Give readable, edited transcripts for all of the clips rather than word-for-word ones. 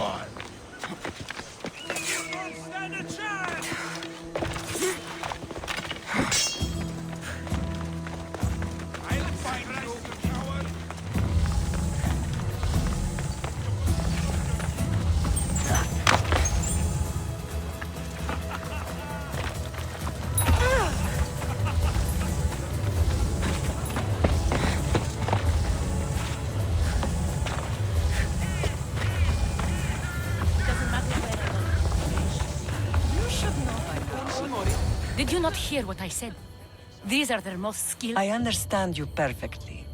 on! Stand a chance! I'll find you, coward! Did you not hear what I said? These are their most skilled. I understand you perfectly,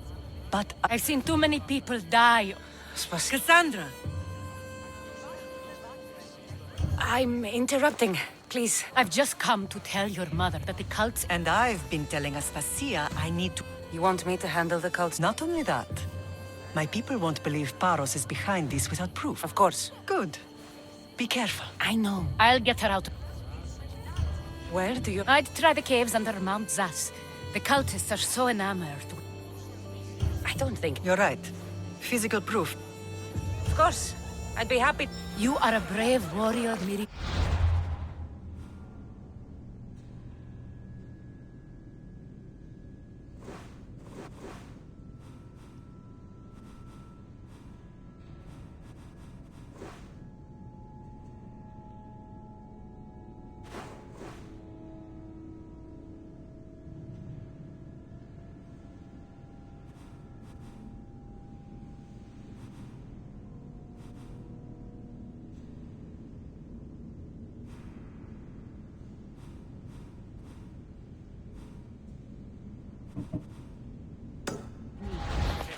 but I've seen too many people die. Cassandra! I'm interrupting. Please. I've just come to tell your mother that the cults... And I've been telling Assasin I need to... You want me to handle the cults? Not only that, my people won't believe Paros is behind this without proof. Of course. Good. Be careful. I know. I'll get her out. Where do you... I'd try the caves under Mount Zas. The cultists are so enamored. I don't think... You're right. Physical proof. Of course. I'd be happy. You are a brave warrior, Miri.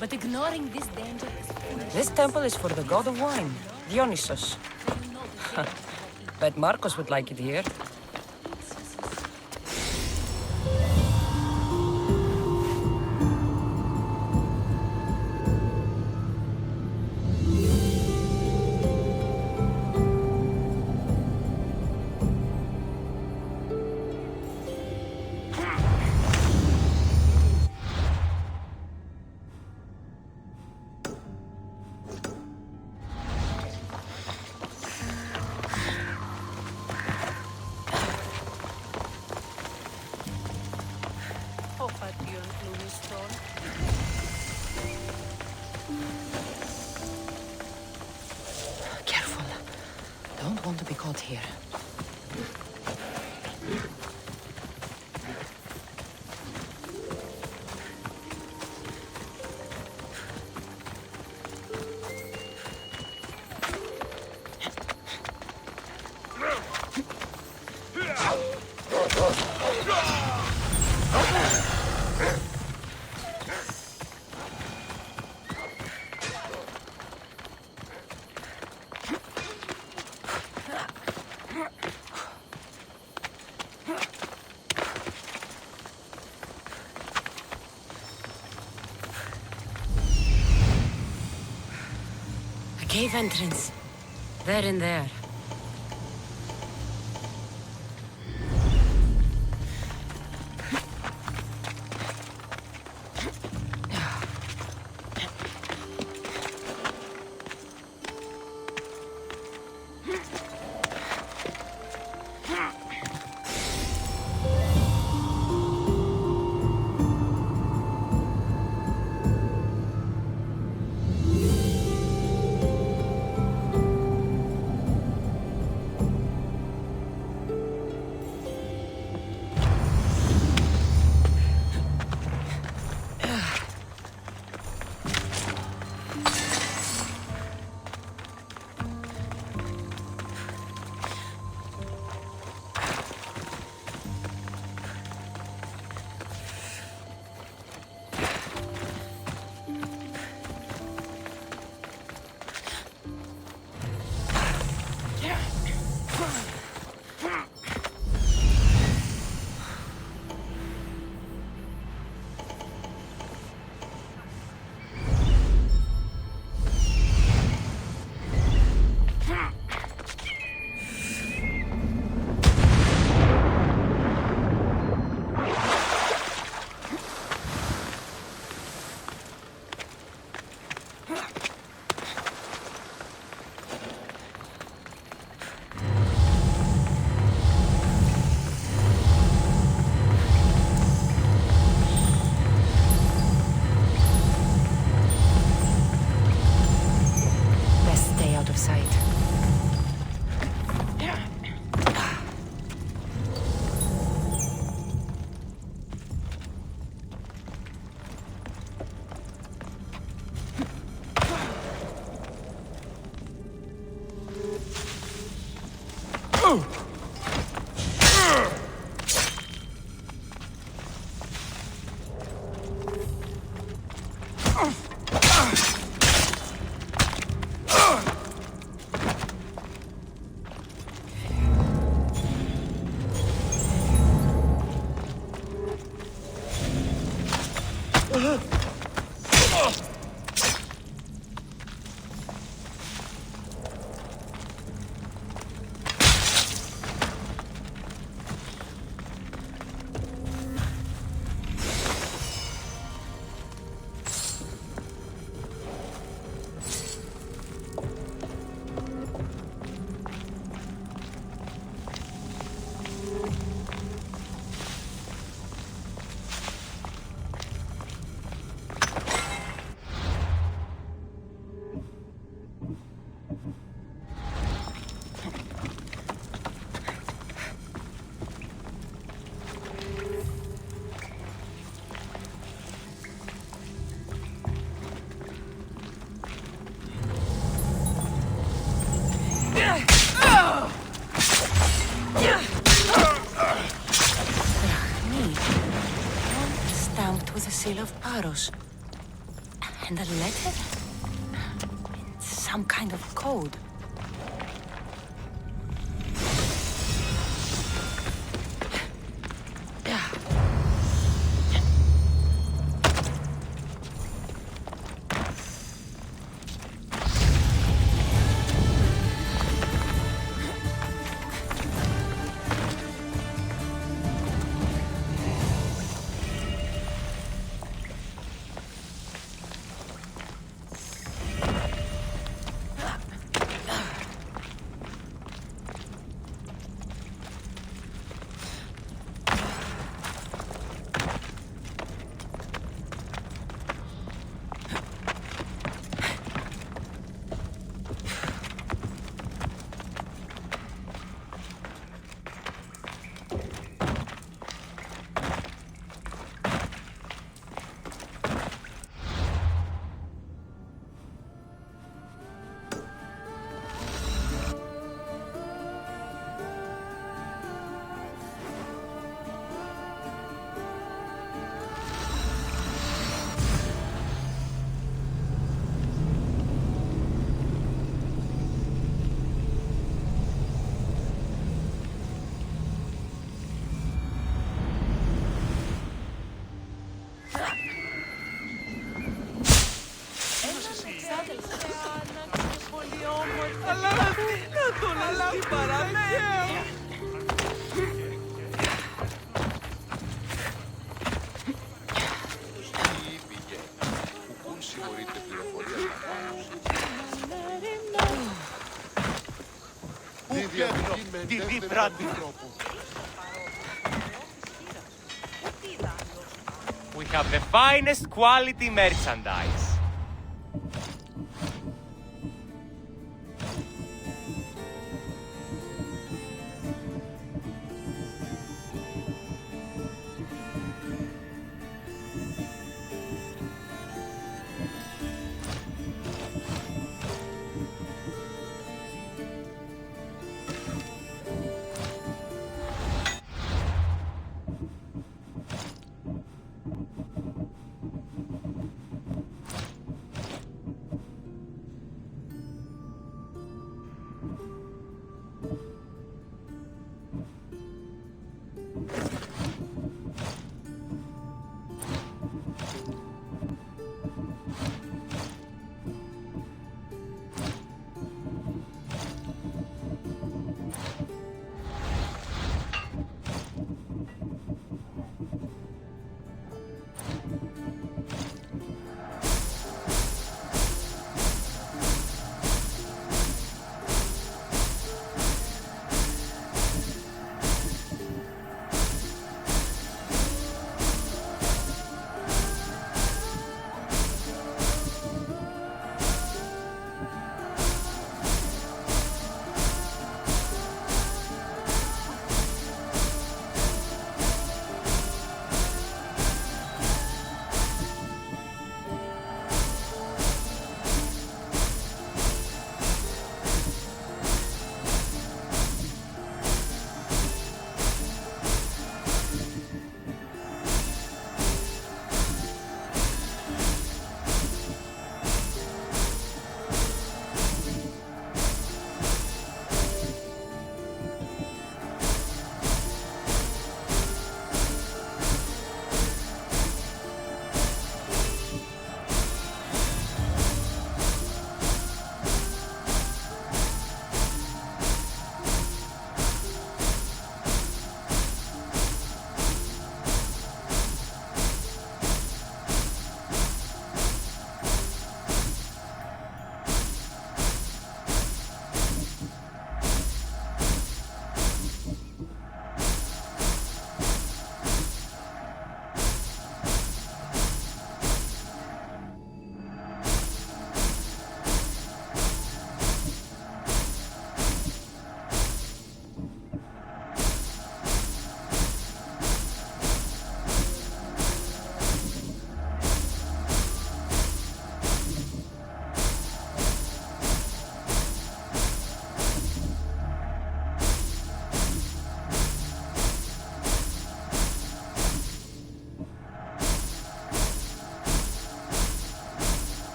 But ignoring this danger is foolish. This temple is for the god of wine, Dionysus. Bet Marcos would like it here. Careful. Don't want to be caught here. Cave entrance. They're in there. With the seal of Paros. And a letter? Some kind of code. We have the finest quality merchandise.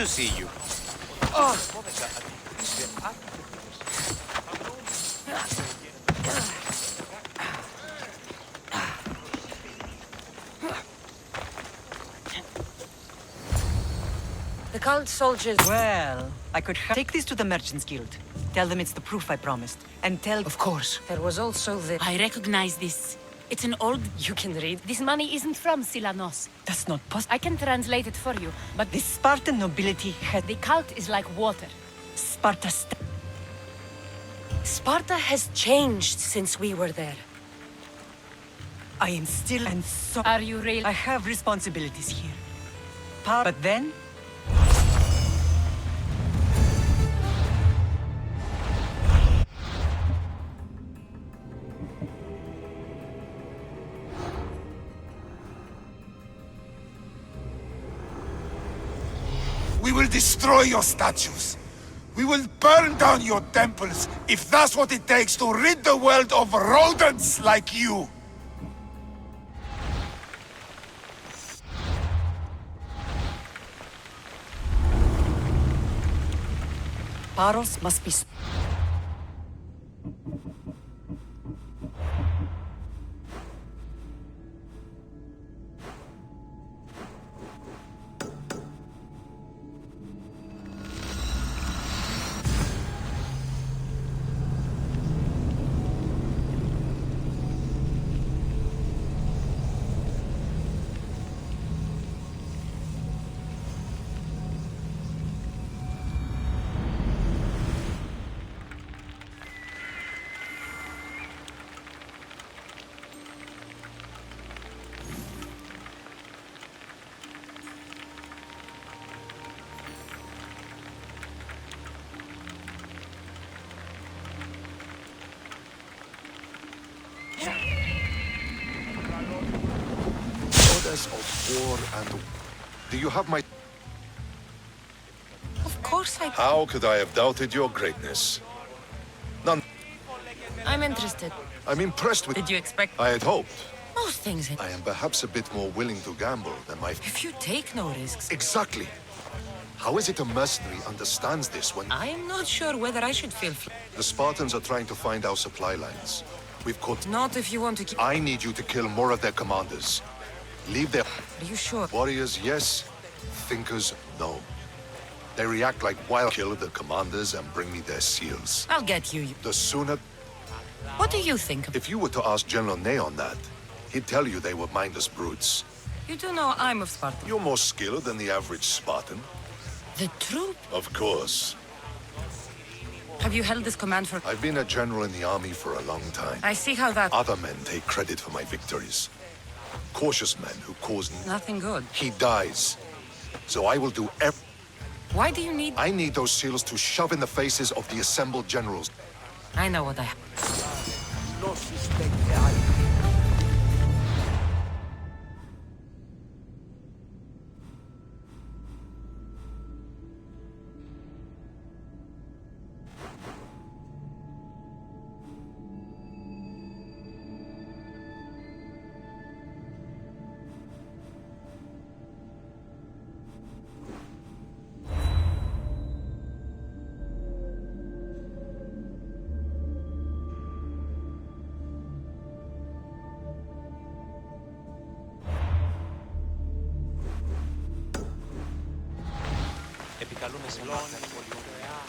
to see you. The cult soldiers... Well, I could take this to the Merchants Guild. Tell them it's the proof I promised. And tell... Of course. There was also the... I recognize this. It's an old... You can read. This money isn't from Silanos. That's not possible. I can translate it for you, but The Spartan nobility had... the cult is like water. Sparta... Sparta has changed since we were there. I am still and so... Are you real? I have responsibilities here. But then... We will destroy your statues. We will burn down your temples if that's what it takes to rid the world of rodents like you. Paros must be... Goddess of war and... Do you have my... Of course I... How could I have doubted your greatness? None... I'm interested. I'm impressed with... Did you expect... I had hoped. Most things... I am perhaps a bit more willing to gamble than my... If you take no risks... Exactly. How is it a mercenary understands this when... I am not sure whether I should feel... The Spartans are trying to find our supply lines. We've caught... Not if you want to keep... I need you to kill more of their commanders. Leave their... Are you sure? Warriors, yes. Thinkers, no. They react like wild... Kill the commanders and bring me their seals. I'll get you. The sooner... What do you think? If you were to ask General Ney on that, he'd tell you they were mindless brutes. You do know I'm of Sparta. You're more skilled than the average Spartan. The troop? Of course. Have you held this command for... I've been a general in the army for a long time. I see how that... Other men take credit for my victories. Cautious men who cause... Nothing good. He dies. So I will do Why do you need... I need those seals to shove in the faces of the assembled generals. I know what I... Επικαλούμε σε μάτια πολύ ωραία,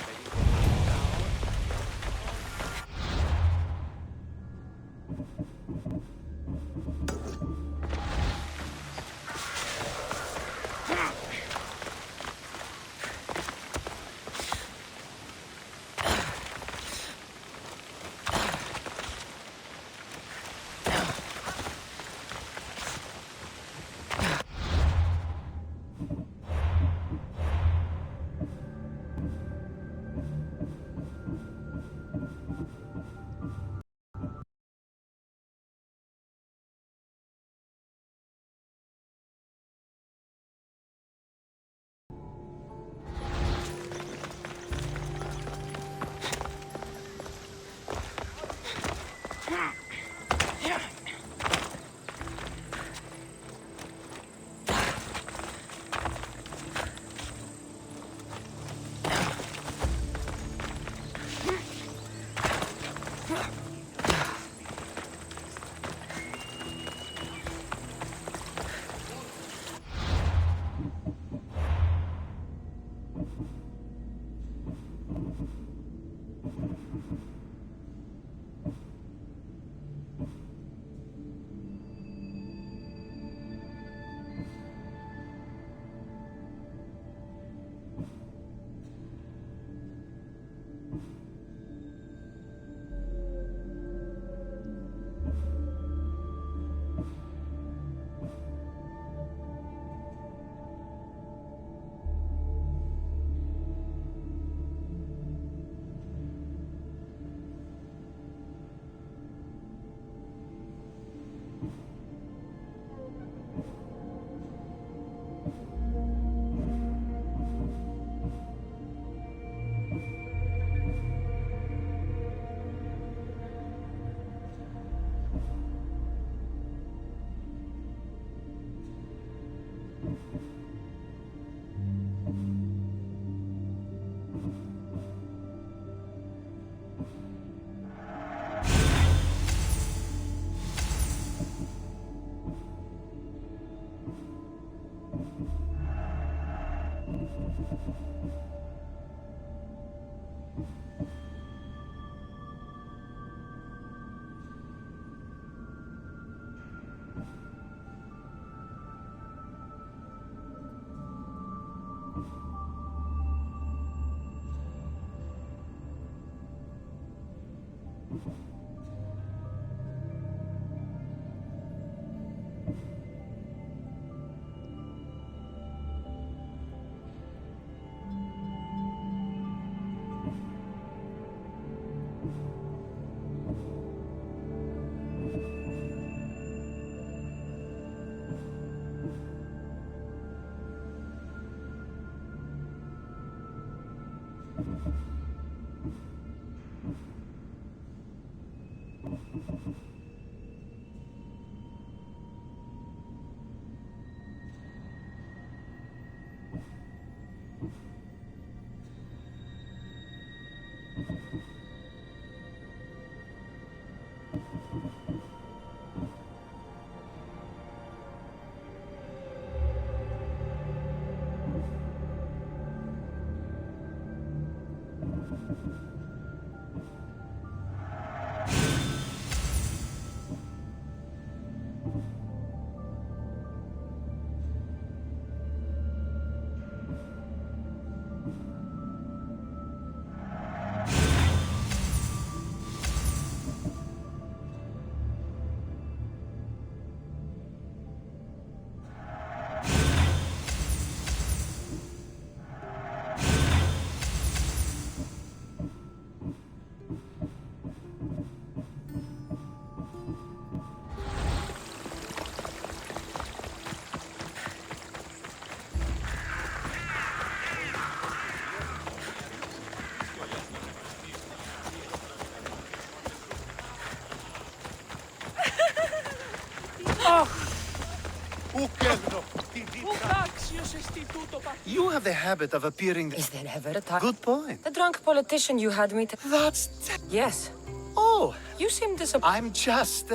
You have the habit of appearing... Is there ever a time? Good point. The drunk politician you had me That's... Yes. Oh, You seem disappointed. I'm just...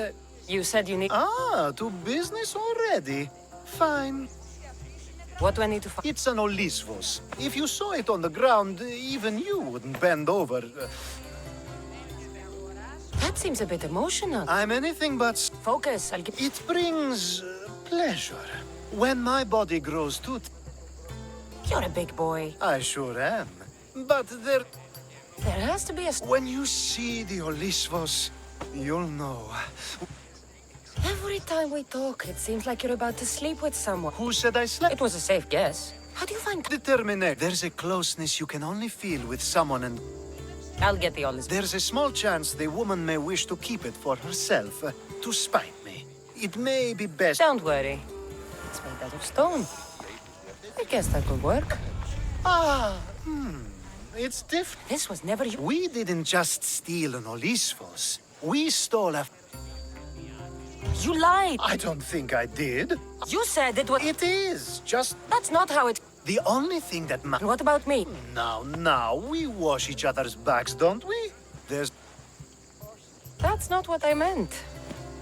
You said you need... to business already. Fine. What do I need to find? It's an Olisvos. If you saw it on the ground, even you wouldn't bend over. That seems a bit emotional. I'm anything but... Focus, I'll give... It brings pleasure. When my body grows too... You're a big boy. I sure am. But there... There has to be a... When you see the Olisvos, you'll know. Every time we talk, it seems like you're about to sleep with someone. Who said I slept? It was a safe guess. How do you find... Determinate. There's a closeness you can only feel with someone, and I'll get the honest... there's a small chance the woman may wish to keep it for herself, to spite me. It may be best... Don't worry. It's made out of stone. I guess that could work. It's different. This was never you... We didn't just steal an Olisvos. We stole a... You lied! I don't think I did. You said it was... It is just That's not how it... the only thing that And what about me? Now, we wash each other's backs, don't we? There's... That's not what I meant.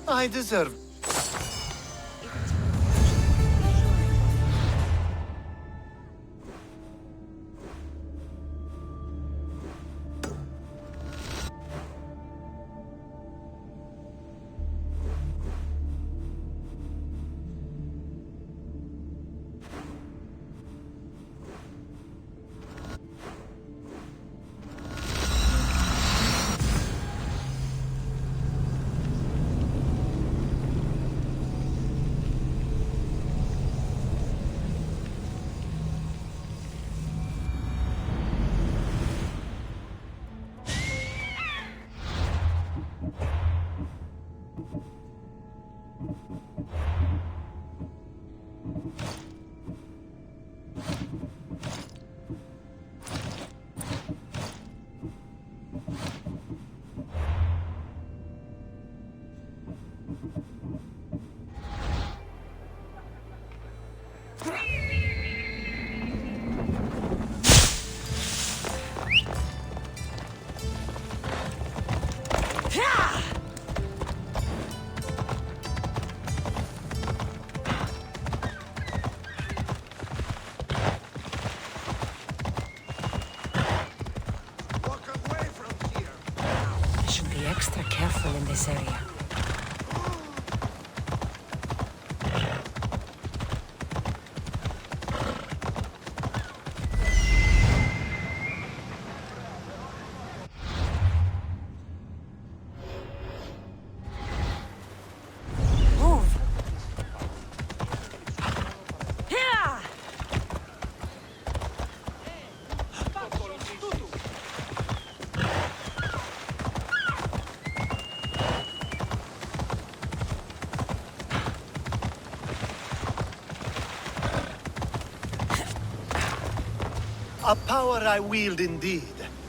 I deserve... I should be extra careful in this area. Move! Yeah! A power I wield indeed.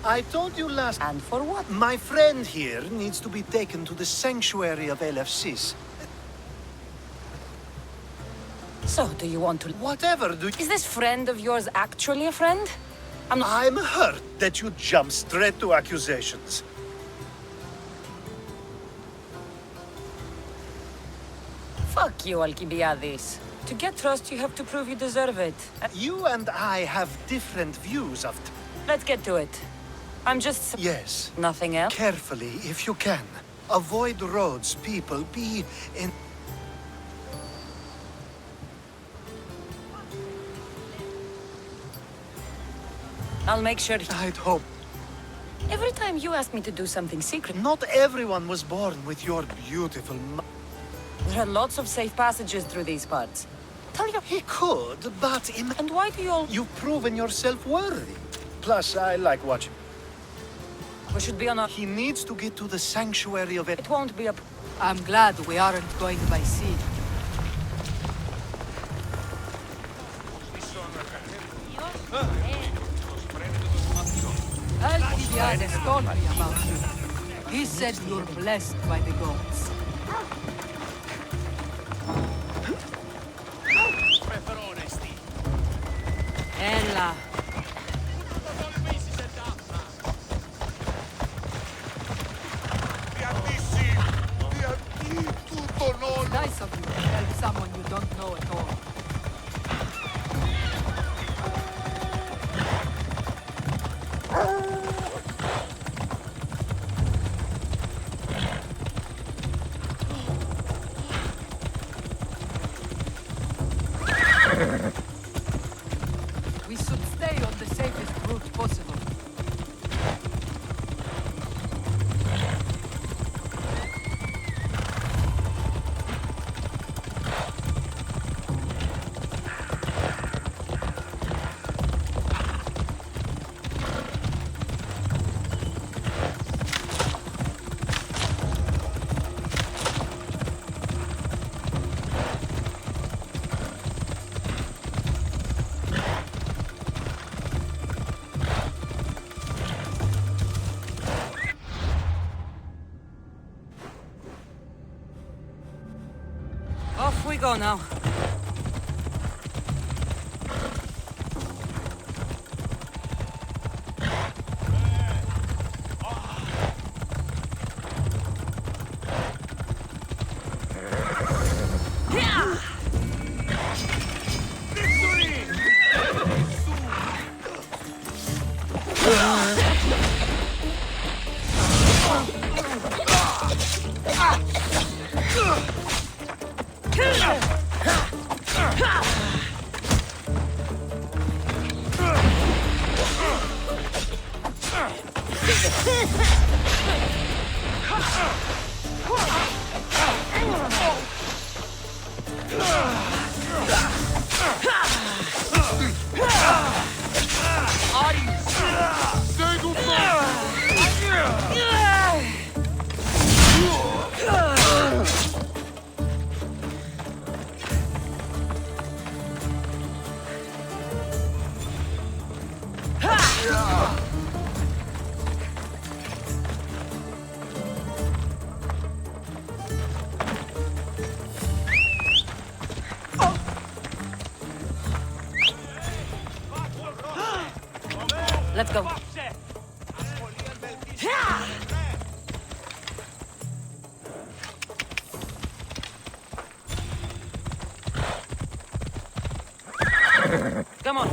I told you last... And for what? My friend here needs to be taken to the sanctuary of Assasin. So, do you want to... Whatever do you... Is this friend of yours actually a friend? I'm hurt that you jump straight to accusations. Fuck you, Alcibiades. To get trust, you have to prove you deserve it. You and I have different views of... Let's get to it. I'm just... Yes. Nothing else? Carefully, if you can. Avoid roads, people, be in... I'll make sure... I'd hope. Every time you ask me to do something secret... Not everyone was born with your beautiful... There are lots of safe passages through these parts. Tell you... He could, but... And why do you all... You've proven yourself worthy. Plus, I like watching. We should be on our... He needs to get to the sanctuary of it. It won't be a... I'm glad we aren't going by sea. Alcibiades told me about you. He said you're blessed by the gods. Ella. It's nice of you to help someone you don't know at all. We should stay on the safest route possible. Off we go now. Let's go. Come on.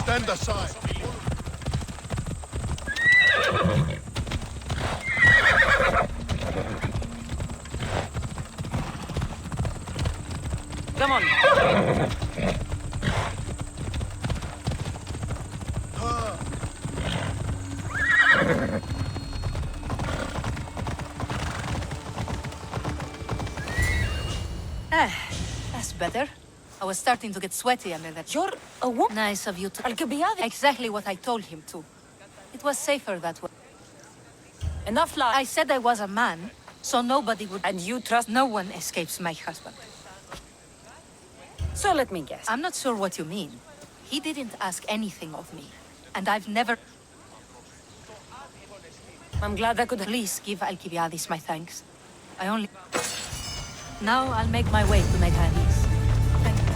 Stand aside. Come on. better? I was starting to get sweaty under that. You're a woman. Nice of you to... Alcibiades. Exactly what I told him to. It was safer that way. Enough lies. I said I was a man, so nobody would... And you trust... No one escapes my husband. So let me guess. I'm not sure what you mean. He didn't ask anything of me. And I've never... I'm glad I could... Please give Alcibiades my thanks. I only... Now I'll make my way to Meganis. Thank you.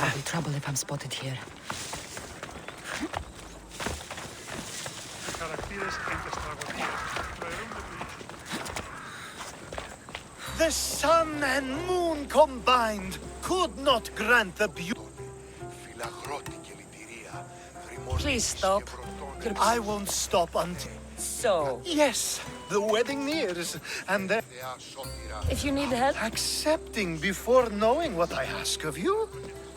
I'll be trouble if I'm spotted here. The sun and moon combined could not grant the beauty. Please stop. I won't stop until... So, Yes, the wedding nears, and then... if you need help... Accepting before knowing what I ask of you?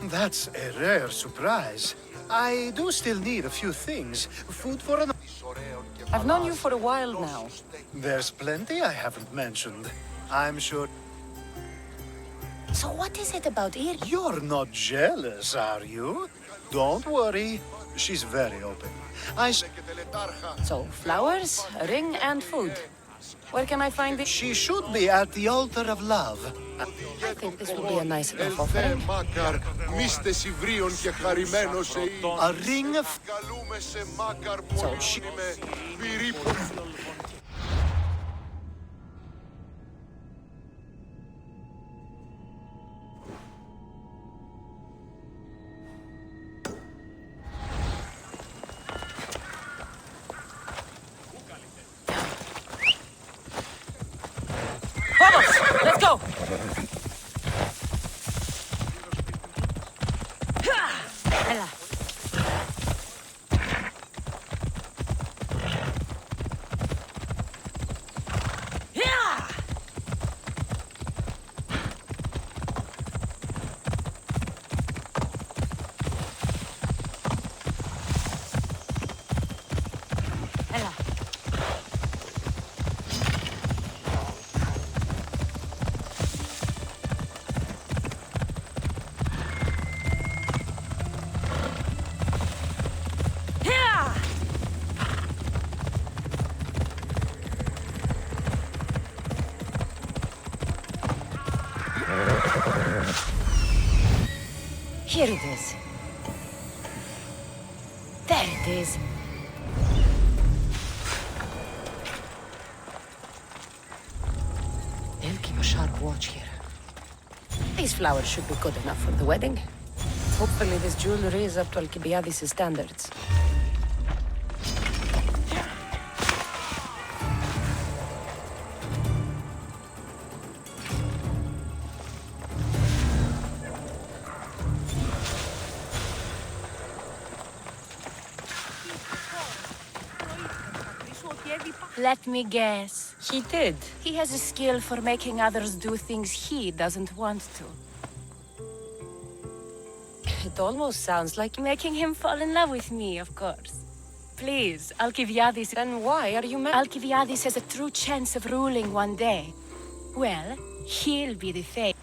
That's a rare surprise. I do still need a few things. Food for an... I've known you for a while now. There's plenty I haven't mentioned. I'm sure... So what is it about Ir? You're not jealous, are you? Don't worry. She's very open. So, flowers, a ring, and food. Where can I find it? She should be at the altar of love. I think this will be a nice enough offering. A ring of... So, she... Vamos! Let's go! Ella. Ella. Here it is. There it is. They'll keep a sharp watch here. These flowers should be good enough for the wedding. Hopefully this jewelry is up to Alcibiades' standards. Let me guess. He did. He has a skill for making others do things he doesn't want to. It almost sounds like... Making him fall in love with me, of course. Please, Alcibiades... Then why are you mad? Alcibiades has a true chance of ruling one day. Well, he'll be the fate.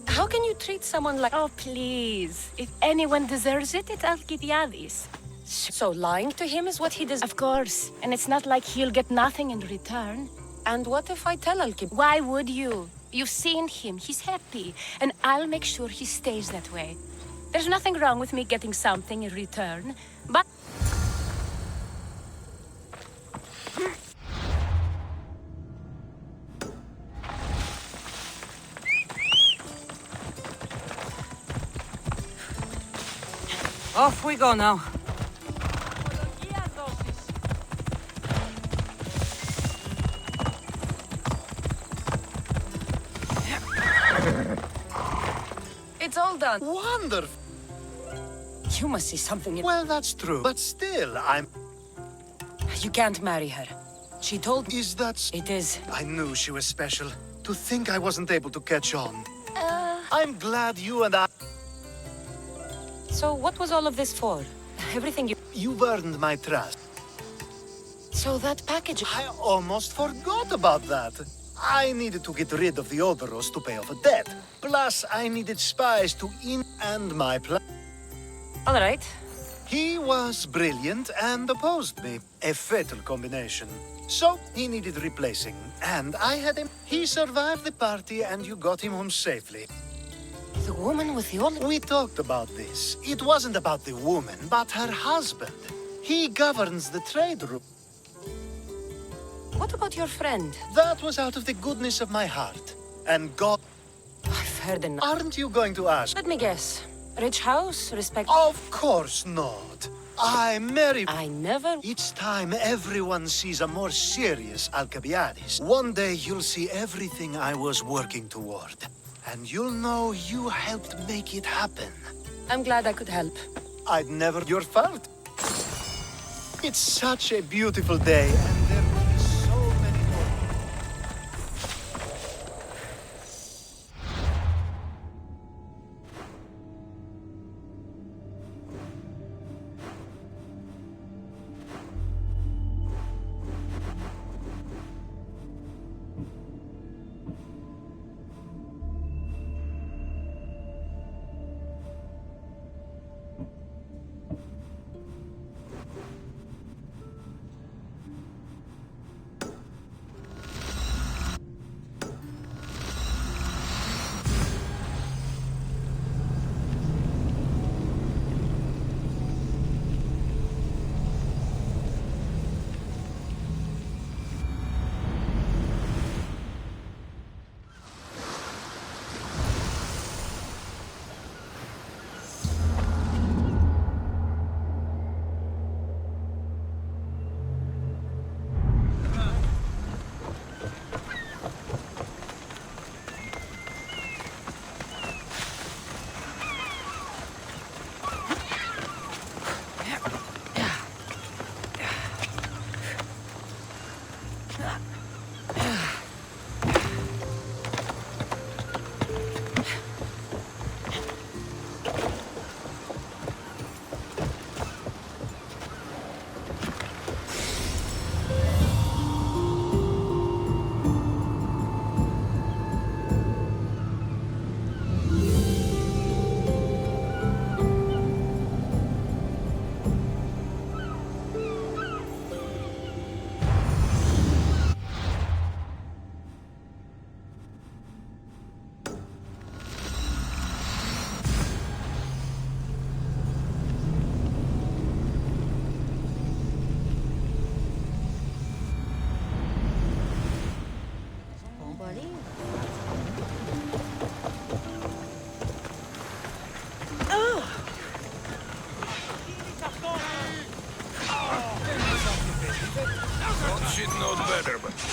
How can you treat someone like... Oh, please. If anyone deserves it, it's Alcibiades. So lying to him is what he does? Of course. And it's not like he'll get nothing in return. And what if I tell Alcibiades? Why would you? You've seen him. He's happy. And I'll make sure he stays that way. There's nothing wrong with me getting something in return, but... Off we go now. It's all done. Wonderful. You must see something in... Well, that's true. But still, I'm... You can't marry her. She told me... Is that... It is. I knew she was special. To think I wasn't able to catch on. I'm glad you and I... So what was all of this for? Everything you... You've earned my trust. So that package... I almost forgot about that. I needed to get rid of the Oberos to pay off a debt. Plus, I needed spies to and my plan. All right. He was brilliant and opposed me. A fatal combination. So, he needed replacing. And I had him. He survived the party and you got him home safely. The woman with the old... We talked about this. It wasn't about the woman, but her husband. He governs the trade route. What about your friend? That was out of the goodness of my heart. And God... I've heard enough. Aren't you going to ask? Let me guess. Rich house, respect... Of course not. I married... I never... Each time everyone sees a more serious Alcibiades, one day you'll see everything I was working toward. And you'll know you helped make it happen. I'm glad I could help. I'd never... Your fault. It's such a beautiful day, and there will be so many more.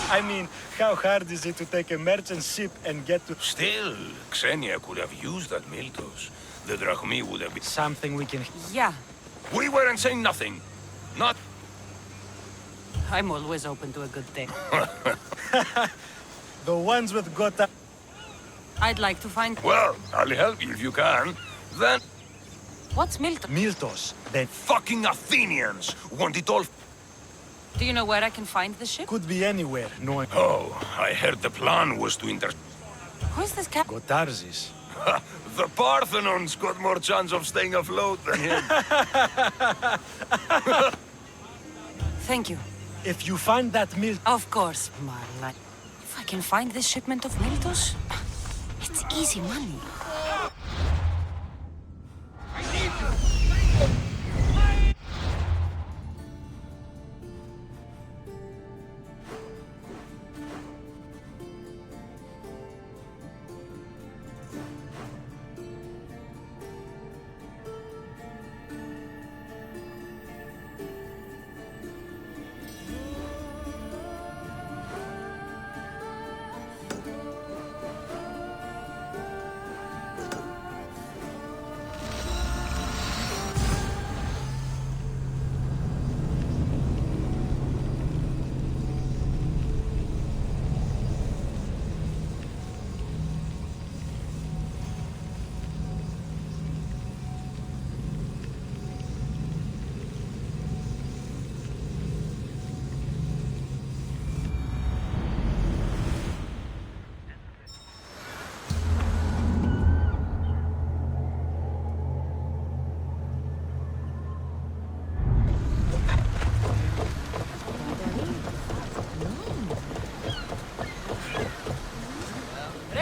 I mean, how hard is it to take a merchant ship and get to... Still, Xenia could have used that Miltos. The Drachmi would have been... Something we can... Yeah, We weren't saying nothing. Not... I'm always open to a good thing. The ones with Gotha... I'd like to find... Well, I'll help you if you can. Then... What's Milton? Miltos. They Fucking Athenians want it all... Do you know where I can find the ship? could be anywhere, knowing... Oh, I heard the plan was to Who's this cat? Gotarzis. The Parthenon's got more chance of staying afloat than him. Thank you. If you find that Milt... Of course, Marla. If I can find this shipment of Miltos, it's easy money.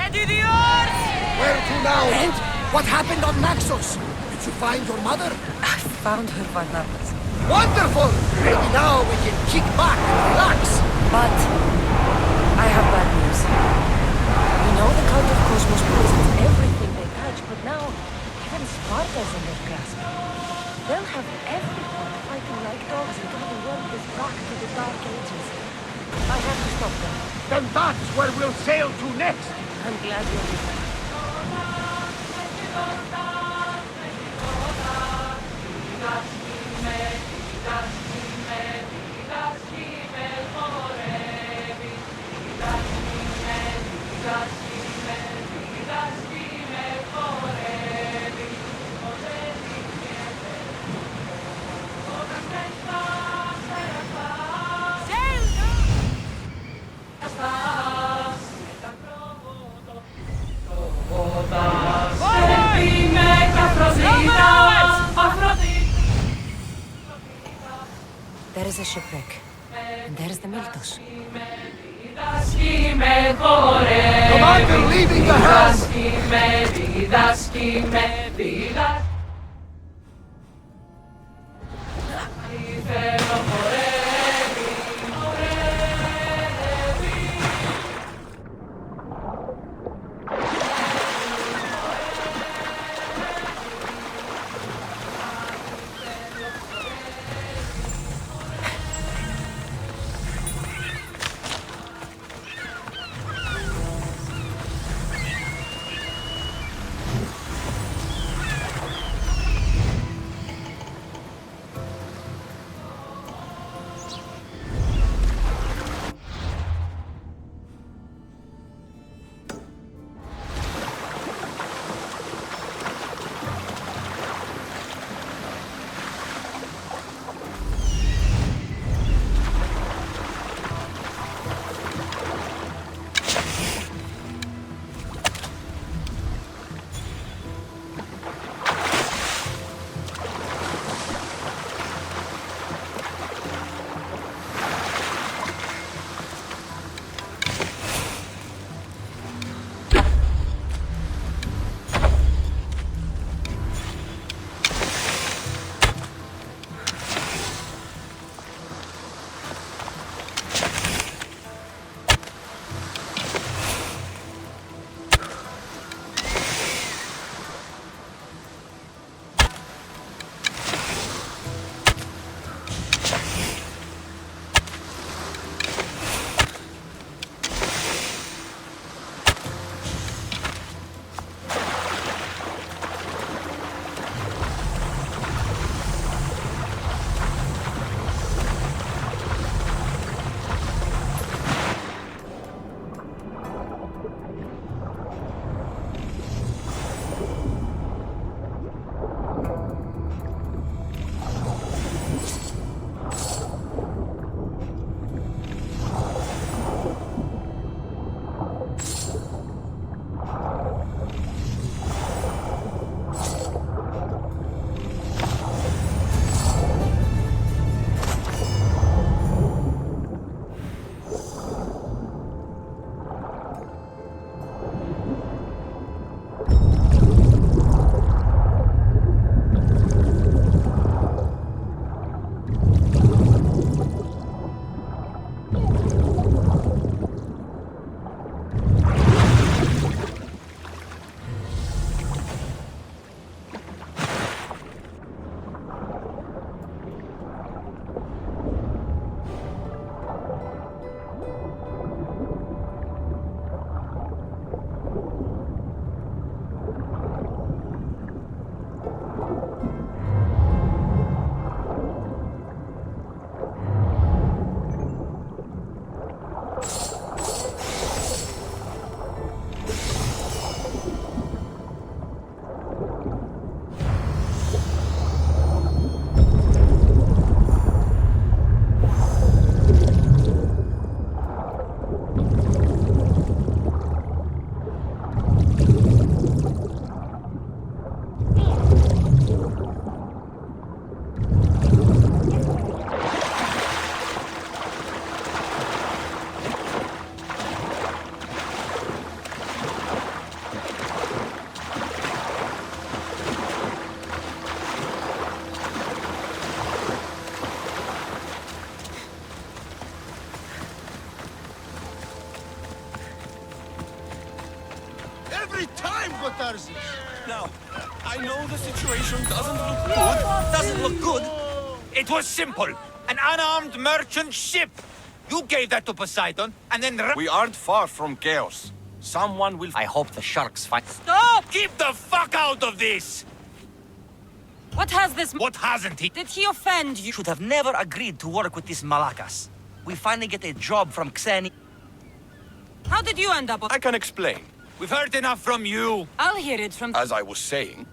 Where to now? And what happened on Naxos? Did you find your mother? I found her, Barnabas. Wonderful! Maybe now we can kick back and relax. But I have bad news. We know the cult of Cosmos poisons everything they touch, but now even Sparta's in their grasp. They'll have everyone fighting like dogs until the world is back to the Dark Ages. I have to stop them. Then that's where we'll sail to next. I'm glad you're with me. There is a shipwreck, and there is the Miltos. Commander leading the helm! Gotarsis. Now, I know the situation doesn't look good. Doesn't look good. It was simple. An unarmed merchant ship. You gave that to Poseidon, and then... We aren't far from chaos. Someone will... I hope the sharks fight. Stop! Keep the fuck out of this! What has this... What hasn't he? Did he offend you? You should have never agreed to work with this Malakas. We finally get a job from Xeni. How did you end up... I can explain. We've heard enough from you. I'll hear it from... As I was saying,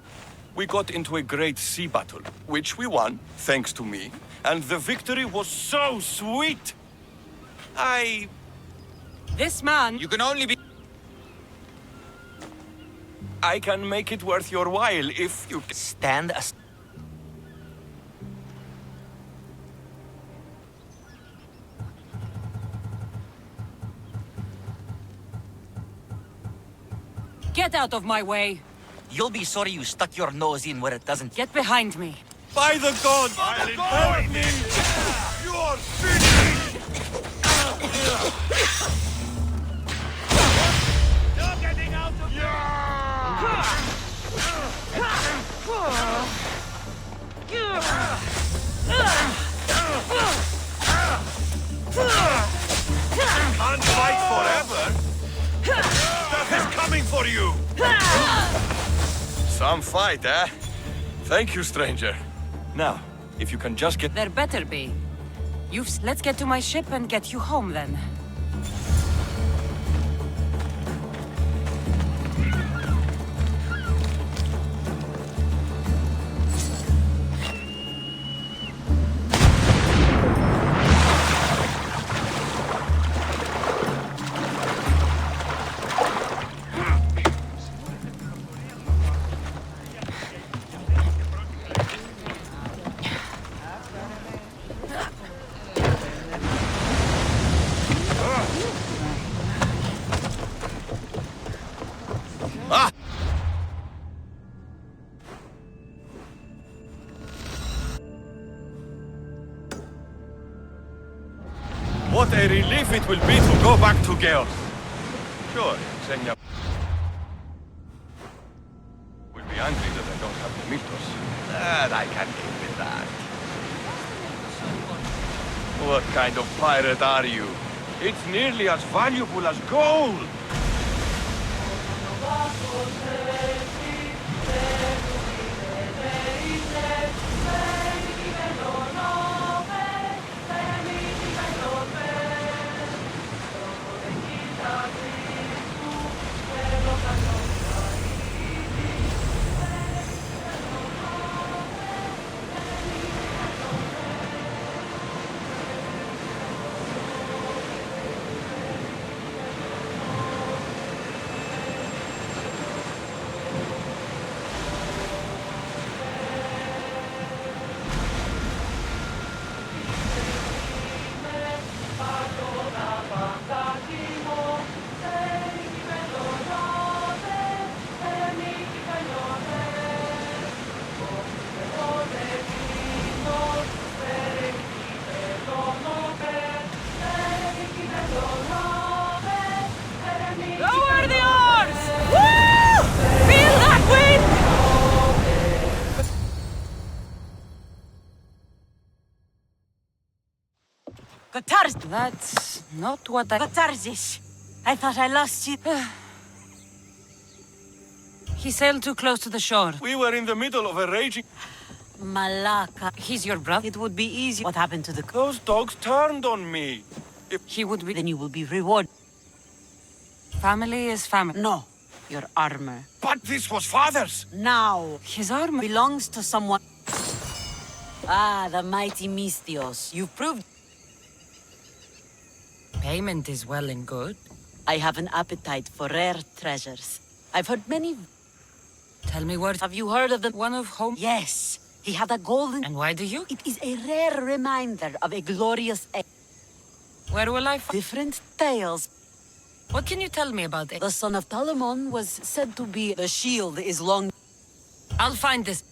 we got into a great sea battle, which we won, thanks to me, and the victory was so sweet. This man... You can only be... I can make it worth your while if you... Stand aside. Get out of my way. You'll be sorry you stuck your nose in where it doesn't. Get behind me. By the gods! I'll help me! You are finished! You're getting out of Can't fight forever! Death is coming for you! Some fight, eh? Thank you, stranger. Now, if you can just get... There better be. Let's get to my ship and get you home, then. What a relief it will be to go back to Chaos. Sure, Xenia will be angry that I don't have the Mythos. But I can deal with that. What kind of pirate are you? It's nearly as valuable as gold! Lower the oars! Woo! Feel that wind! Gotarsis! That's not what I... Gotarsis! I thought I lost you. He sailed too close to the shore. We were in the middle of a raging... Malaka. He's your brother. It would be easy. What happened to the... Those dogs turned on me. He would be... Then you will be rewarded. Family is family. No. Your armor. But this was father's! Now. His armor... Belongs to someone... Ah, the mighty Mystios. You've proved... Payment is well and good. I have an appetite for rare treasures. I've heard many... Tell me what... Have you heard of the... One of home... Yes. He had a golden... And why do you? It is a rare reminder of a glorious... Where will I find... Different tales. What can you tell me about it? The son of Talamon was said to be... The shield is long... I'll find this.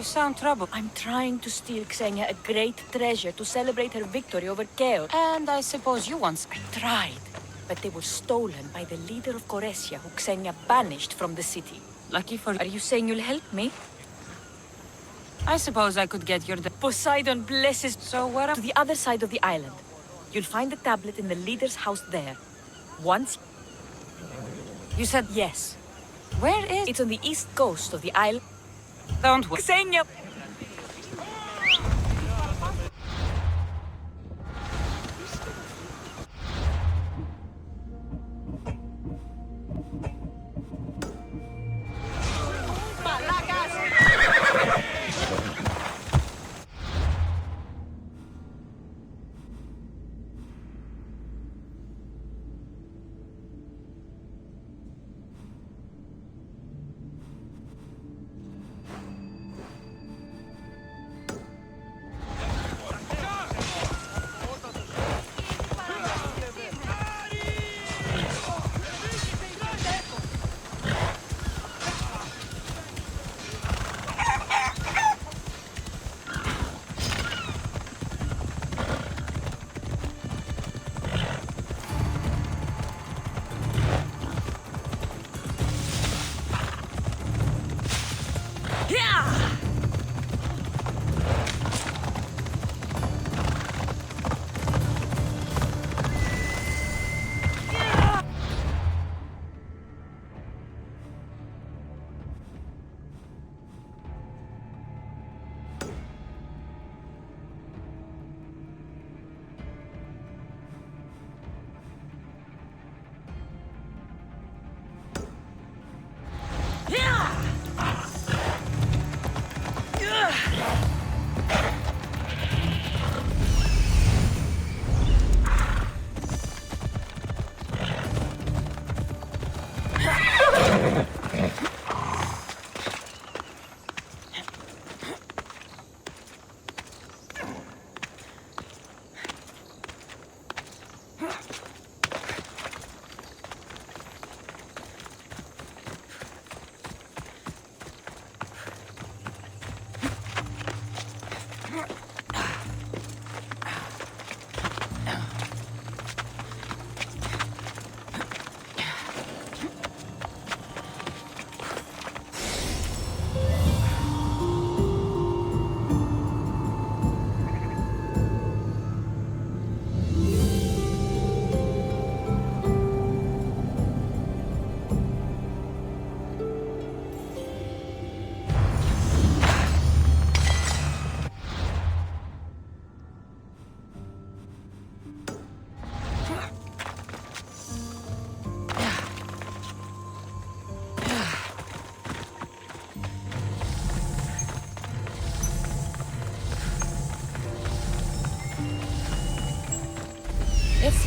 You sound troubled. I'm trying to steal Xenia a great treasure to celebrate her victory over Chaos. And I suppose you once... I tried, but they were stolen by the leader of Goresia, who Xenia banished from the city. Lucky for... Are you saying you'll help me? I suppose I could get your... Poseidon blesses. So where... To the other side of the island. You'll find the tablet in the leader's house there. Once... You said... Yes. Where is... It's on the east coast of the island. Don't worry. Xenia!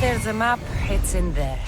there's a map, it's in there.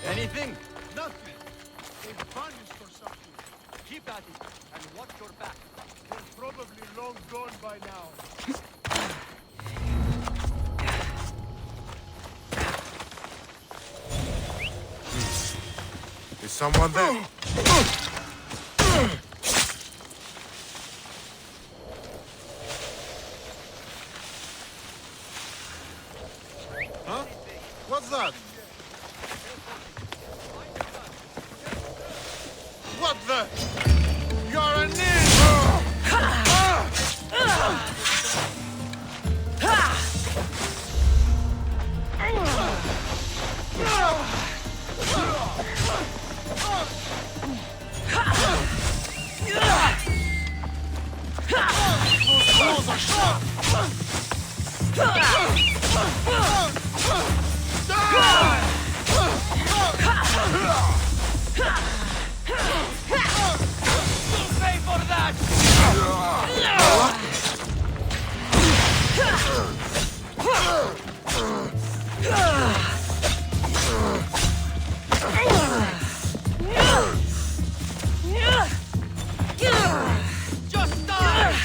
Anything? Nothing. They've vanished or something. Keep at it and watch your back. They're probably long gone by now. Is someone there? Huh? What's that? What the? You're a ninja! Pay for that! Just die!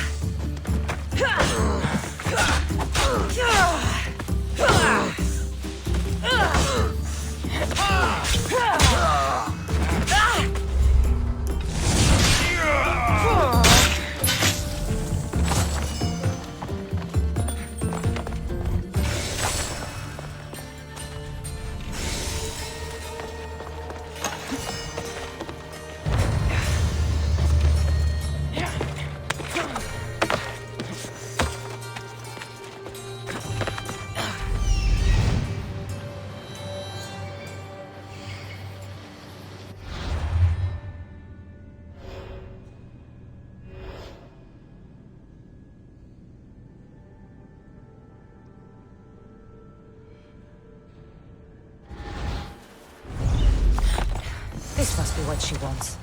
This must be what she wants.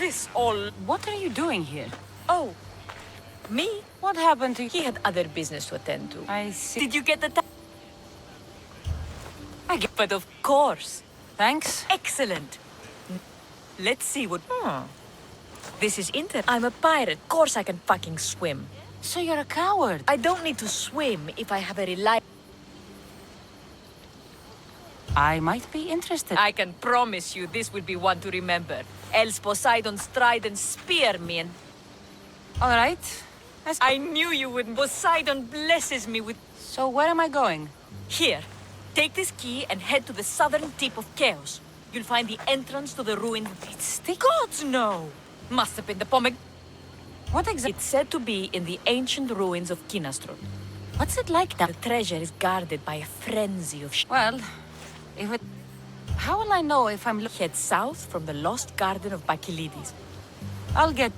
this all... What are you doing here? Oh, me? What happened to... He had other business to attend to. I see. Did you get the but of course. Thanks. Excellent. Let's see what... This is I'm a pirate. Of course I can fucking swim. So you're a coward. I don't need to swim if I have a reliable... I might be interested. I can promise you this will be one to remember. Else Poseidon's trident spear me and... All right. I knew you would. Poseidon blesses me with... So where am I going? Here. Take this key and head to the southern tip of Chaos. You'll find the entrance to the ruined... It's the... Gods, no! Must have been the pomeg... What exactly? It's said to be in the ancient ruins of Kinastrod. What's it like now? The treasure is guarded by a frenzy of... Well, if it... How will I know if I'm... Head south from the lost garden of Bacchylides. I'll get...